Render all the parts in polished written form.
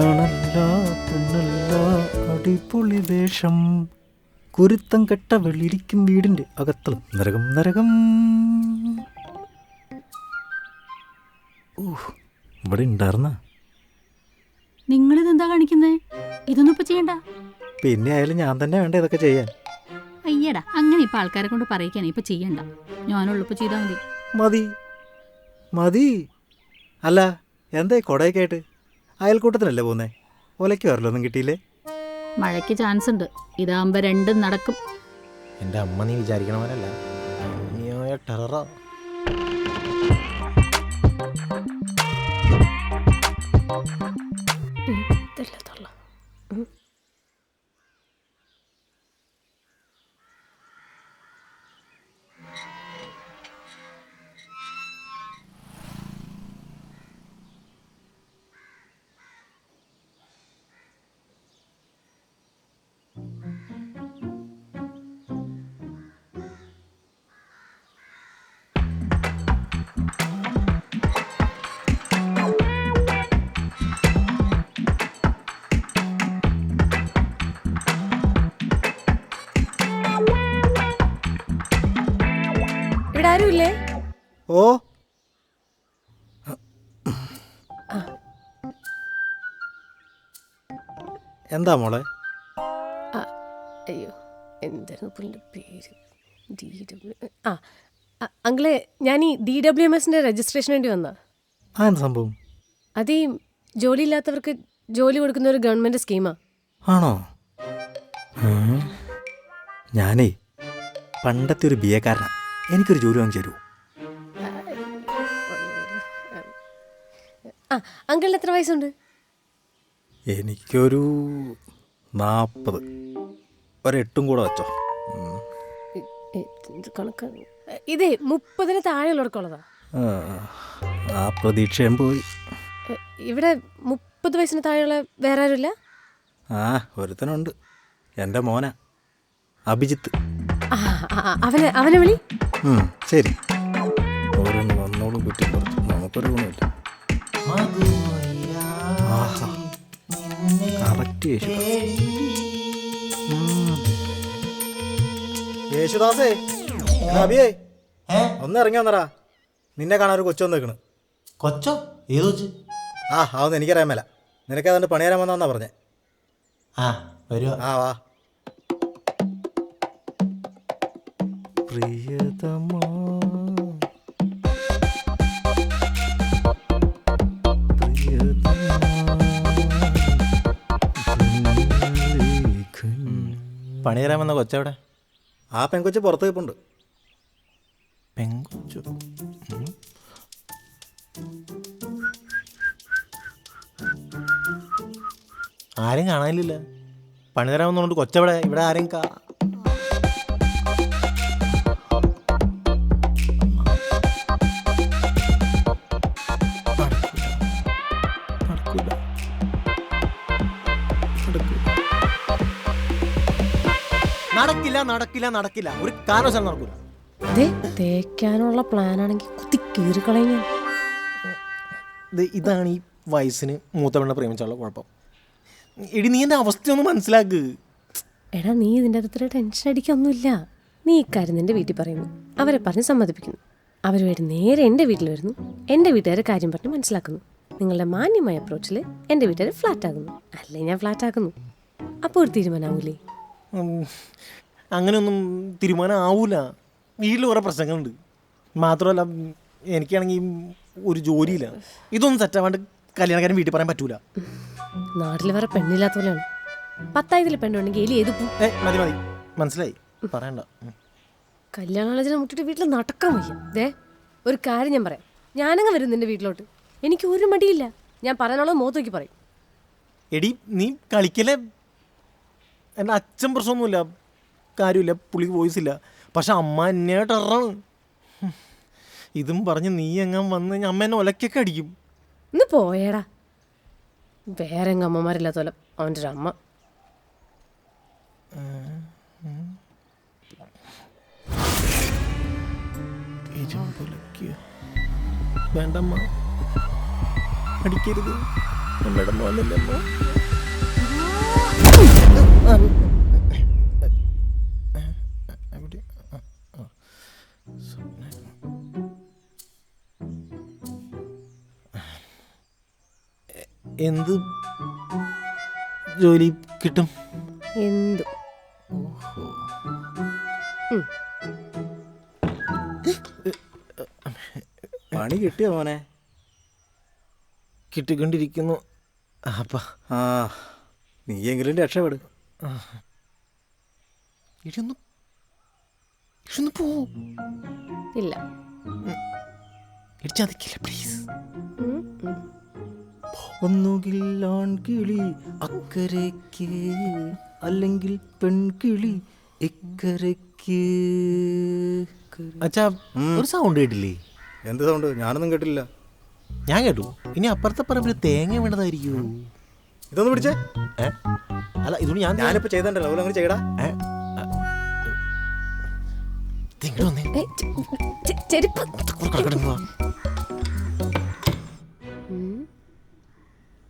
ആണല്ല പെണ്ണല്ല അടിപൊളി വേഷം, കുരുത്തം കെട്ട വെള്ളിരിക്കും വീടിന്റെ അകത്തളം നരകം നരകം. ഇവിടെ ഉണ്ടായിരുന്ന നിങ്ങളിതെന്താ കാണിക്കുന്നേ? ഇതൊന്നും ഇപ്പൊ ചെയ്യണ്ട. പിന്നെ ആയാലും ഞാൻ തന്നെ വേണ്ട ഇതൊക്കെ ചെയ്യാൻ. അയ്യടാ, അങ്ങനെ ഇപ്പൊ ആൾക്കാരെ കൊണ്ട് പറയിക്കാനേ ഇപ്പൊ ചെയ്യണ്ട. ഞാനുള്ളപ്പോ ചെയ്താ മതി. മതി മതി. അല്ല എന്തായി കൊടയൊക്കെ ആയിട്ട്? അയൽക്കൂട്ടത്തിനല്ലേ പോന്നേ? ഒലയ്ക്ക് വരലൊന്നും കിട്ടിയില്ലേ? മഴയ്ക്ക് ചാൻസ് ഉണ്ട്. ഇതാകുമ്പോ രണ്ടും നടക്കും. എൻ്റെ അമ്മ നീ വിചാരിക്കണവരല്ല, ടെററാ. ഇവിടെ ആരുമില്ലേ? ഓ എന്താ മോളെ? അയ്യോ, എന്തായിരുന്നു പുള്ളിൻ്റെ പേര്? അങ്കിളെ, ഞാൻ ഈ DWMSന്റെ രജിസ്ട്രേഷന് വേണ്ടി വന്നാ. എന്താ സംഭവം? അത് ഈ ജോലിയില്ലാത്തവർക്ക് ജോലി കൊടുക്കുന്ന ഒരു ഗവൺമെൻറ് സ്കീമാ. ആണോ? ഞാനേ പണ്ടത്തെ ഒരു BA കാരനാണ്. എനിക്കൊരു ജോലി വാങ്ങിച്ചു തരൂ. അങ്കിളിന് എത്ര വയസ്സുണ്ട്? എനിക്കൊരു 40. ഒരു8 കൂടെ വെച്ചോ. കണക്ക് ഇതേ 30 താഴെയുള്ളവർക്കുള്ളതാ. ആ പ്രതീക്ഷയും പോയി. ഇവിടെ 30 വയസ്സിന് താഴെയുള്ള വേറെ ആരുമില്ല? ഒരുത്തനുണ്ട്, എൻ്റെ മോനാ അഭിജിത്ത്. അവനെ വിളി. ശരി, ഓരോന്ന് വന്നോളും കുറ്റി കുറച്ച്, നമുക്കൊരു ഗുണമില്ല. യേശുദാസേ, അഭിയേ ഒന്ന് ഇറങ്ങി വന്നടാ. നിന്നെ കാണാൻ ഒരു കൊച്ചു വന്നേക്കണ്. കൊച്ചോ? ഏത് കൊച്ച്? അതൊന്നും എനിക്കറിയാൻ മേല. നിനക്ക് അതുകൊണ്ട് പണിയാൻ വന്നാ പറഞ്ഞേ. വരുവാ. വാ. പ്രിയതമാ പണി തരാൻ വന്ന കൊച്ചെവിടെ? പെങ്കൊച്ച് പുറത്ത് നിൽപ്പുണ്ട്. പെങ്കൊച്ചു? ആരും കാണാനില്ല. പണി തരാൻ വന്നോണ്ട് കൊച്ചെവിടെ? ഇവിടെ ആരെയും നടക്കില്ല. ഒരു കാരണവശാലും നടക്കൂല. തേക്കാനുള്ള പ്ലാനാണെങ്കിൽ കുത്തി കീറിക്കളഞ്ഞ. ഇതാണ് ഈ വയസ്സിന് മൂത്ത പെണ്ണെ പ്രേമിച്ചുള്ള കുഴപ്പം. എടി, നീ എൻ്റെ അവസ്ഥയൊന്നും മനസ്സിലാക്ക്. എടാ, നീ ഇതിൻ്റെ അകത്ത് ടെൻഷൻ അടിക്കൊന്നുമില്ല. നീ ഇക്കാര്യം നിന്റെ വീട്ടിൽ പറയുന്നു, അവരെ പറഞ്ഞ് സമ്മതിപ്പിക്കുന്നു. അവരുമായിട്ട് നേരെ എൻ്റെ വീട്ടിൽ വരുന്നു, എൻ്റെ വീട്ടുകാരെ കാര്യം പറഞ്ഞ് മനസ്സിലാക്കുന്നു. നിങ്ങളുടെ മാന്യമായ അപ്രോച്ചിൽ എൻ്റെ വീട്ടുകാർ ഫ്ലാറ്റ് ആകുന്നു, അല്ലേ ഞാൻ ഫ്ലാറ്റ് ആക്കുന്നു. അപ്പോൾ ഒരു തീരുമാനമാവൂലേ? അങ്ങനെയൊന്നും തീരുമാനം ആവൂല. വീട്ടിൽ കുറേ പ്രശ്നങ്ങളുണ്ട്. മാത്രമല്ല, എനിക്കാണെങ്കിൽ ഒരു ജോലിയില്ല. ഇതൊന്നും സെറ്റാവാണ്ട് കല്യാണക്കാരൻ വീട്ടിൽ പറയാൻ പറ്റൂല. നാട്ടിൽ വേറെ പെണ്ണില്ലാത്ത പോലെയാണ്. 10,000 പെണ്ണുണ്ടെങ്കിൽ എലി ഏത് മതി മനസ്സിലായി, പറയണ്ട. കല്യാണാലോചന മുട്ടിട്ട് വീട്ടിൽ നടക്കാൻ വയ്യ. ഒരു കാര്യം ഞാൻ പറയാം, ഞാനങ്ങ് വരും നിന്റെ വീട്ടിലോട്ട്. എനിക്ക് ഒരു മടിയില്ല. ഞാൻ പറയാനുള്ളത് മുഖത്ത് നോക്കി പറയും. എടി, നീ കളിക്കല്ലേ. എൻ്റെ അച്ഛൻ പ്രശ്നമൊന്നുമില്ല, കാര്യമില്ല, പുള്ളിക്ക് വോയിസ് ഇല്ല. പക്ഷെ അമ്മ എന്നെ ടെററാണ്. ഇതും പറഞ്ഞ് നീ എങ്ങാൻ വന്നു കഴിഞ്ഞാൽ അമ്മ എന്നെ ഒലക്കൊക്കെ അടിക്കും. ഇന്ന് പോയേടാ. വേറെ എങ്ങും അമ്മമാരില്ലാത്തോലെ അവൻ്റെ ഒരു അമ്മ. വേണ്ടമ്മ, അടിക്കരുത്. അമ്മയുടെ മോനല്ലേ അമ്മ? എന്ത് ജോലി കിട്ടും? എന്തു പണി കിട്ടിയോ മോനെ? കിട്ടിക്കൊണ്ടിരിക്കുന്നു. അപ്പ ആ നീയെങ്കിലും രക്ഷപ്പെടും. ഇടിയൊന്ന് പോ. ഇല്ല. ഇടിച്ചതിക്കില്ല പ്ലീസ്. ഒന്നുകിൽ ആൺകിളി അക്കരയ്ക്ക്, അല്ലെങ്കിൽ പെൺകിളി ഇക്കരയ്ക്ക്. അച്ഛാ ഒരു സൗണ്ട് കേട്ടില്ലേ? എന്ത് സൗണ്ട്? ഞാനൊന്നും കേട്ടില്ല. ഞാൻ കേട്ടു. ഇനി അപ്പുറത്തെ പറമ്പിൽ തേങ്ങ വീണതായിരിക്കൂ. ഇതൊന്ന് പിടിച്ചേ. അല്ല ഇതുകൊണ്ട് ഞാനിപ്പോ ചെയ്തണ്ടല്ലോ, അതുപോലെ അങ്ങനെ ചെയ്യടാ. ചെരുപ്പ്.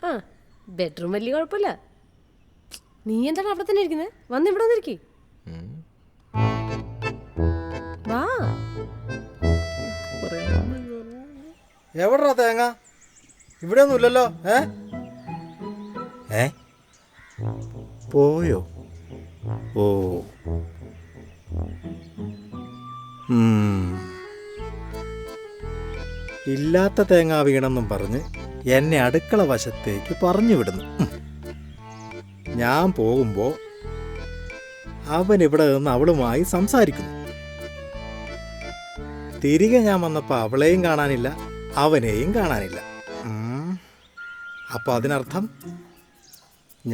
ആ ബെഡ്റൂം വലിയ കുഴപ്പമില്ല. നീ എന്താണ് അവിടെ തന്നെ ഇരിക്കുന്നത്? വന്ന് ഇവിടെ വന്നിരിക്കേ. വാ. എവിടാ തേങ്ങ? ഇവിടെ ഒന്നും ഇല്ലല്ലോ. പോയോ? ഓ ഇല്ലാത്ത തേങ്ങ വീണെന്നും പറഞ്ഞ് എന്നെ അടുക്കള വശത്തേക്ക് പറഞ്ഞു വിടുന്നു. ഞാൻ പോകുമ്പോ അവൻ ഇവിടെ നിന്ന് അവളുമായി സംസാരിക്കുന്നു. തിരികെ ഞാൻ വന്നപ്പോൾ അവളെയും കാണാനില്ല, അവനെയും കാണാനില്ല. അപ്പോൾ അതിനർത്ഥം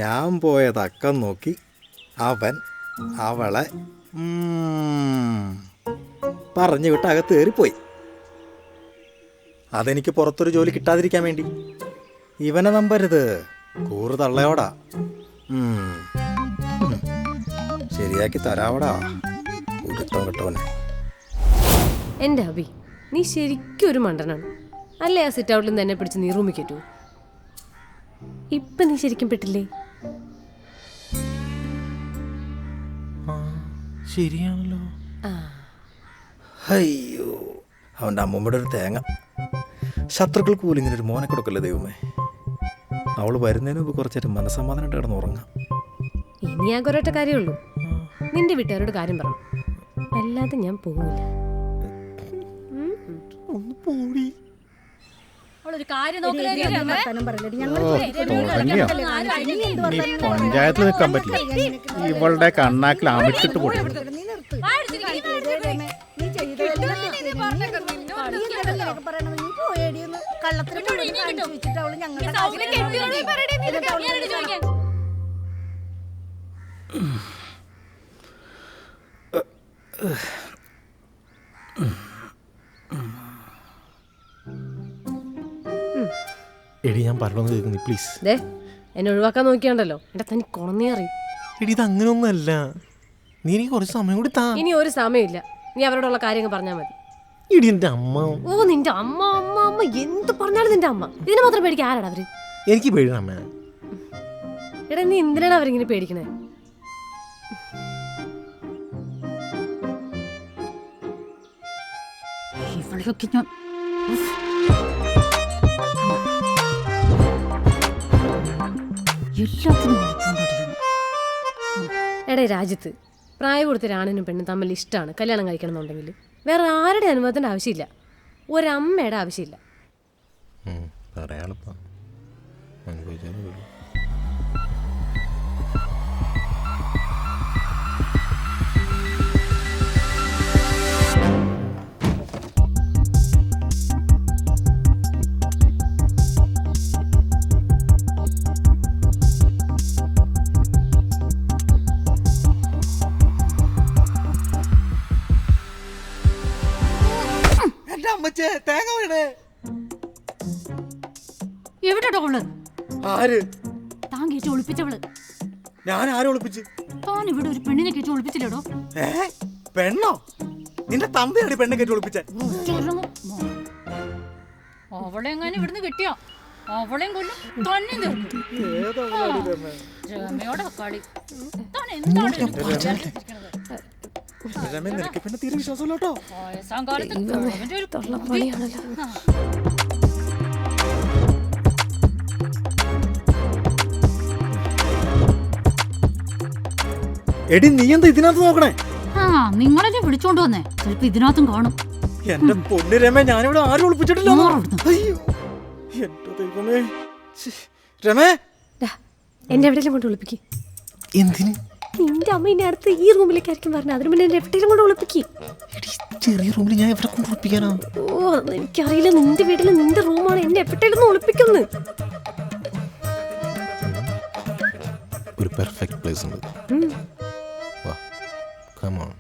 ഞാൻ പോയത് അക്കം നോക്കി അവൻ അവളെ പറഞ്ഞു വിട്ട് അകത്ത് കയറിപ്പോയി. അതെനിക്ക് പുറത്തൊരു ജോലി കിട്ടാതിരിക്കാൻ വേണ്ടി. ഇവനെ നമ്പരുത്, കൂറ് തള്ളയോടാ. ശരിയാക്കി തരാവടാ ഉരുത്തം കിട്ടവനെ. എൻ്റെ അബി, നീ ശരിക്കും ഒരു മണ്ടനാണ് അല്ലേ? ആ സിറ്റ് ഔട്ടിൽ നിന്ന് എന്നെ പിടിച്ച് നീ റൂമിൽ കയറ്റൂ. ഇപ്പൊ നീ ശരിക്കും പെട്ടില്ലേ? ശരിയാണല്ലോ. അയ്യോ, അവൻ്റെ അമ്മൂമ്മയുടെ ഒരു തേങ്ങ. ശത്രുക്കൾക്ക് പോലും ഇങ്ങനെ ഒരു മോനെ കൊടുക്കല്ലേ ദൈവമേ. അവൾ വരുന്നതിന് മുമ്പ് കുറച്ചേരം മനസ്സമാധാനമായിട്ട് കിടന്ന് ഉറങ്ങാം. ഇനി ആ കുറേട്ട കാര്യമുള്ളൂ. നിന്റെ വീട്ടുകാരോട് കാര്യം പറഞ്ഞു, അല്ലാതെ ഞാൻ പോവില്ല. ഒന്ന് പോടി. പഞ്ചായത്തിൽ നിൽക്കാൻ പറ്റില്ല. ഇവളുടെ കണ്ണാക്കിൽ അമിട്ടിട്ട് പൊടി. എടി ഞാൻ പറഞ്ഞൊന്ന് കേൾക്കുന്നു പ്ലീസ്. എന്നെ ഒഴിവാക്കാൻ നോക്കിയാണ്ടല്ലോ എന്റെ തനി കൊണന്നേ അറിയും. എടി ഇത് അങ്ങനെയൊന്നുമല്ല. നീ എനിക്ക് കുറച്ച് സമയം കൂടി താ. ഇനി ഒരു സമയമില്ല. നീ അവരോടുള്ള കാര്യങ്ങൾ പറഞ്ഞാൽ മതി. എടി എന്റെ അമ്മ. ഓ നിന്റെ അമ്മ അമ്മ അമ്മ എന്ത് പറഞ്ഞാലും നിന്റെ അമ്മ. ഇതിന് മാത്രം പേടിക്കാൻ ആരാടാ അവര്? എനിക്ക് പേടിയാണ് അമ്മ. എടാ നീ എന്തിനാണ് അവരിങ്ങനെ പേടിക്കണേ? ഇവളെയൊക്കെ ഞാൻ എല്ലാത്തിനും എടേ രാജ്യത്ത് പ്രായം കൊടുത്ത ഒരാണിനും പെണ്ണും തമ്മിൽ ഇഷ്ടമാണ് കല്യാണം കഴിക്കണം എന്നുണ്ടെങ്കിൽ വേറെ ആരുടെ അനുഭവത്തിൻ്റെ ആവശ്യമില്ല, ഒരമ്മയുടെ ആവശ്യമില്ല. പറയാളിപ്പം തേങ്ങ വീണേ. എവിടെട്ടോ ഉള്ളത്? ആര്? താൻ കയറ്റി ഒളിപ്പിച്ചവള്. ഞാൻ ആരും ഒളിപ്പിച്ച്? താൻ ഇവിടെ ഒരു പെണ്ണിനെ കയറ്റി ഒളിപ്പിച്ചില്ലേടോ? പെണ്ണോ? നിന്റെ തന്തയാണ് പെണ്ണെ കയറ്റി ഒളിപ്പിച്ച? അവളെ എങ്ങനെ ഇവിടുന്ന് കിട്ടിയോ? അവളെയും കൊല്ലും തന്നെ തീർക്കും. രമയോടെ കളി. താൻ എന്താണ് ഇതിന് വിചാരിച്ചിരിക്കുന്നത്? രമേ നിനക്ക് പിന്നെ തീരെ വിശ്വാസമില്ല കേട്ടോ. വയസ്സാം കാലത്ത് അവന്റെ ഒരു തൊള്ളപ്പണിയാണല്ലോ. എടി നീ എന്താ ഇതിനകത്ത് നോക്കണേ? ആ നിങ്ങളെന്നെ വിളിച്ചോണ്ട് വന്നേ. ചിലപ്പോ ഇതിനകത്തും കാണും. എന്റെ പൊന്നു രമേ, ഞാനിവിടെ ആരും ഒളിപ്പിച്ചിട്ടില്ല. മാറവിടുന്ന്. അയ്യോ എന്റെ ദൈവമേ. ശ്ശി. രമേ ഡാ, എന്നെ എവിടെയെങ്കിലും കൊണ്ട് ഒളിപ്പിക്ക്. എന്തിന്? നിന്റെ അമ്മ ഇനി അടുത്ത് ഈ റൂമിലേക്കായിരിക്കും പറഞ്ഞത്. അതിന് മുന്നേ എന്നെ എവിടെയെങ്കിലും കൊണ്ട് ഒളിപ്പിക്ക്. എടി, ചെറിയ റൂമിൽ ഞാൻ എവിടെ കൊണ്ട് ഉറപ്പിക്കാനാ? ഓ അതൊന്നും എനിക്കറിയില്ല. നിന്റെ വീട്ടിൽ നിന്റെ റൂമാണ്. എന്നെ എവിടെയെങ്കിലും ഒളിപ്പിക്കുന്നു. ഒരു പെർഫെക്റ്റ് പ്ലേസ് ഉണ്ട്. വാ, come on.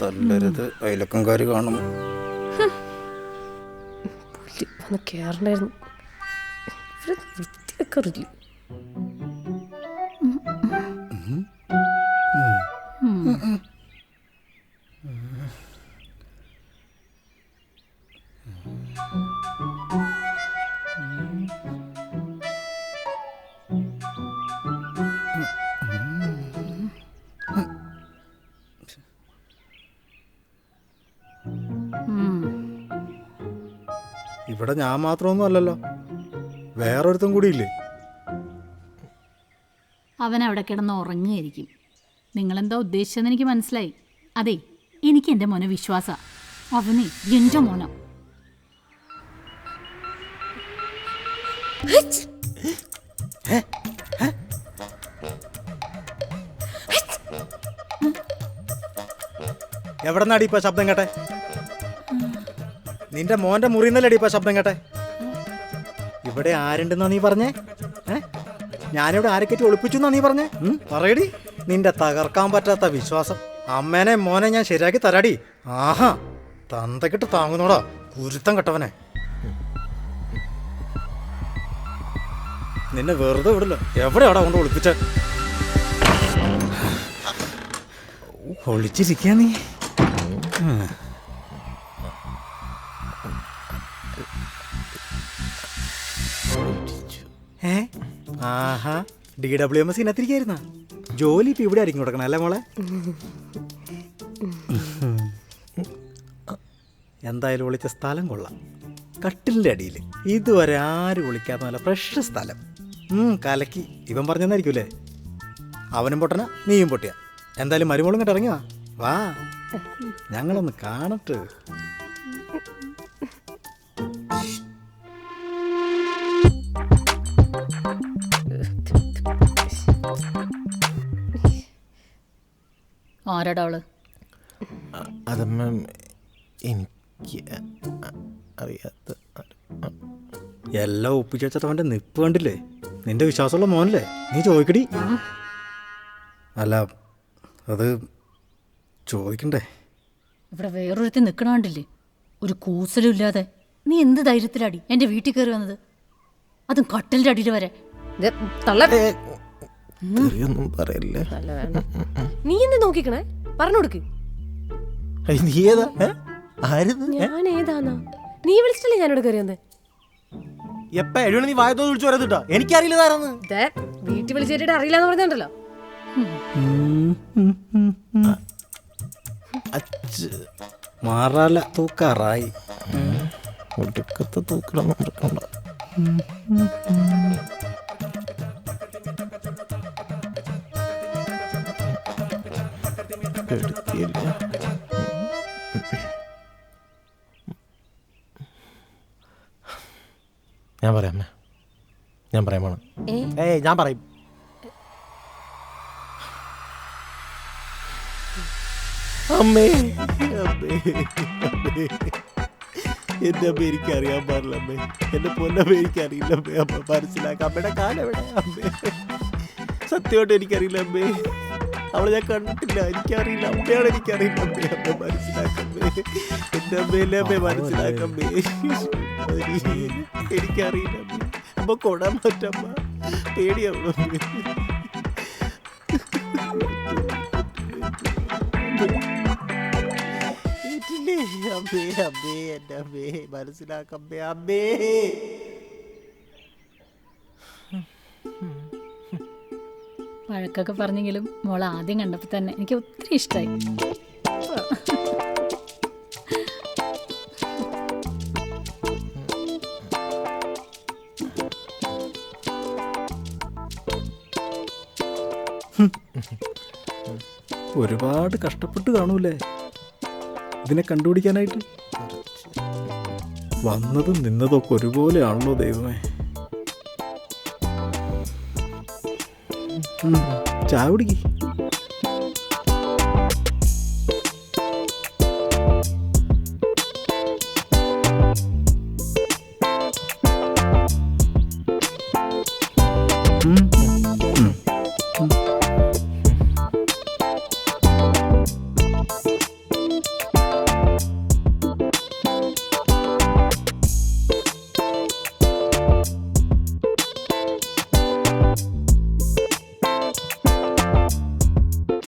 തല്ലരുത്, അയലക്കംകാര് കാണും. പുല്ല് വന്ന് കേറണ്ടായിരുന്നു. ഇവിടെ വൃത്തി വെക്കാറില്ല. ഇവിടെ ഞാൻ മാത്രമൊന്നും അല്ലല്ലോ, വേറൊരുത്തും കൂടി ഇല്ലേ? അവൻ അവിടെ കിടന്ന് ഉറങ്ങുകയായിരിക്കും. നിങ്ങളെന്താ ഉദ്ദേശിച്ചതെന്ന് എനിക്ക് മനസ്സിലായി. അതെ, എനിക്ക് എൻ്റെ മോനെ വിശ്വാസ. അവനെ എൻ്റെ മോന. എവിടെ നിന്നാടി ഇപ്പൊ ശബ്ദം കേട്ടെ? നിന്റെ മോന്റെ മുറിന്നല്ലടി ഇപ്പൊ ശബ്ദം കേട്ടെ? ഇവിടെ ആരുണ്ടെന്നാ നീ പറഞ്ഞേ? ഞാനിവിടെ ആരെക്കറ്റി ഒളിപ്പിച്ചു എന്നാ നീ പറഞ്ഞേ? പറയടി. നിന്റെ തകർക്കാൻ പറ്റാത്ത വിശ്വാസം. അമ്മേനെ മോനെ ഞാൻ ശരിയാക്കി തരാടി. ആഹാ, തന്തക്കിട്ട് താങ്ങുന്നോടാ കുരുത്തം കെട്ടവനെ. നിന്നെ വെറുതെ വിടില്ല. എവിടെയാടാ കൊണ്ട് ഒളിപ്പിച്ച? ഒളിച്ചിരിക്കാ നീ. ആഹാ, DWMS ഇനത്തിരിക്കായിരുന്ന ജോലി ഇപ്പൊ ഇവിടെ ആയിരിക്കും കൊടുക്കണം അല്ലേ മോളെ? എന്തായാലും ഒളിച്ച സ്ഥലം കൊള്ളാം. കട്ടിലിന്റെ അടിയിൽ ഇതുവരെ ആരും വിളിക്കാത്ത നല്ല ഫ്രഷ് സ്ഥലം. കലക്കി. ഇവൻ പറഞ്ഞെന്നായിരിക്കൂലേ? അവനും പൊട്ടന, നീയും പൊട്ടിയ. എന്തായാലും മരുമോളും കേട്ട് ഇറങ്ങിയാ വാ, ഞങ്ങളൊന്ന് കാണട്ടെ. ആരാടാ അവള്? അതമ്മ എനിക്ക് അറിയാത്ത. എല്ലാം ഒപ്പിച്ച് വെച്ചവൻ്റെ നിപ്പ് കണ്ടില്ലേ? നിന്റെ വിശ്വാസമുള്ള മോനല്ലേ? നീ ചോദിക്കടി. അല്ല, അത് ചോദിക്കണ്ടേ? ഇവിടെ വേറൊരുത്തി നിൽക്കണ കണ്ടില്ലേ? ഒരു കൂസലും ഇല്ലാതെ. നീ എന്ത് ധൈര്യത്തിലാടി എൻ്റെ വീട്ടിൽ കയറി വന്നത്? അതും കട്ടലിൻ്റെ അടിയിൽ വരെ. ഒന്നും പറയല്ലേ. നീ എന്ത് നോക്കിക്കണേ? പറഞ്ഞു കൊടുക്ക്. നീ ഏതാ? ഞാൻ ഏതാന്നാ? നീ വിളിച്ചിട്ടല്ലേ ഞാനിവിടെ കയറി വന്നേ? എപ്പ എഴുതി നീ വായത്തോ വിളിച്ചു വരത്തിട്ടാ? എനിക്കറിയില്ല താരാന്ന്. വീട്ടിൽ വിളിച്ചിട്ട് അറിയില്ല എന്ന് പറഞ്ഞിട്ടുണ്ടല്ലോ. മാറാല തൂക്കാറായി. ഒടുക്കത്തെ തൂക്കണം നടക്കണ്ട. ഞാൻ പറയാം, ഞാൻ പറയാൻ പോണം. ഞാൻ പറയും. അമ്മേ, എന്റെ അമ്മ എനിക്ക് അറിയാൻ പാടില്ല അമ്മേ. എന്റെ പൊന്നമ്മ എനിക്കറിയില്ല അമ്മേ. അമ്മ മനസ്സിലാക്കാം. അമ്മയുടെ കാലം എവിടെ അമ്മേ? സത്യമായിട്ട് എനിക്കറിയില്ല അമ്മേ. അവളെ ഞാൻ കണ്ടിട്ടില്ല, എനിക്കറിയില്ല. അമ്മയാണ് എനിക്കറിയില്ല അമ്മേ. അമ്മ മനസ്സിലാക്കമ്മേ. എന്റെ അമ്മയിലെ അമ്മ മനസ്സിലാക്കമ്മേ. എനിക്കറിയില്ല അമ്മേ. അമ്മ കൊടാൻ പറ്റമ്മ. പേടിയാവണം അമ്മേ. അമ്മേ അമ്മേ എൻ്റെ അമ്മേ മനസ്സിലാക്കമ്മേ അമ്മേ. വഴക്കൊക്കെ പറഞ്ഞെങ്കിലും മോൾ ആദ്യം കണ്ടപ്പോൾ തന്നെ എനിക്ക് ഒത്തിരി ഇഷ്ടമായി. ഒരുപാട് കഷ്ടപ്പെട്ട് കാണൂലേ ഇതിനെ കണ്ടുപിടിക്കാനായിട്ട്. വന്നതും നിന്നതൊക്കെ ഒരുപോലെയാണല്ലോ ദൈവമേ. ചായ കുടിക്ക്.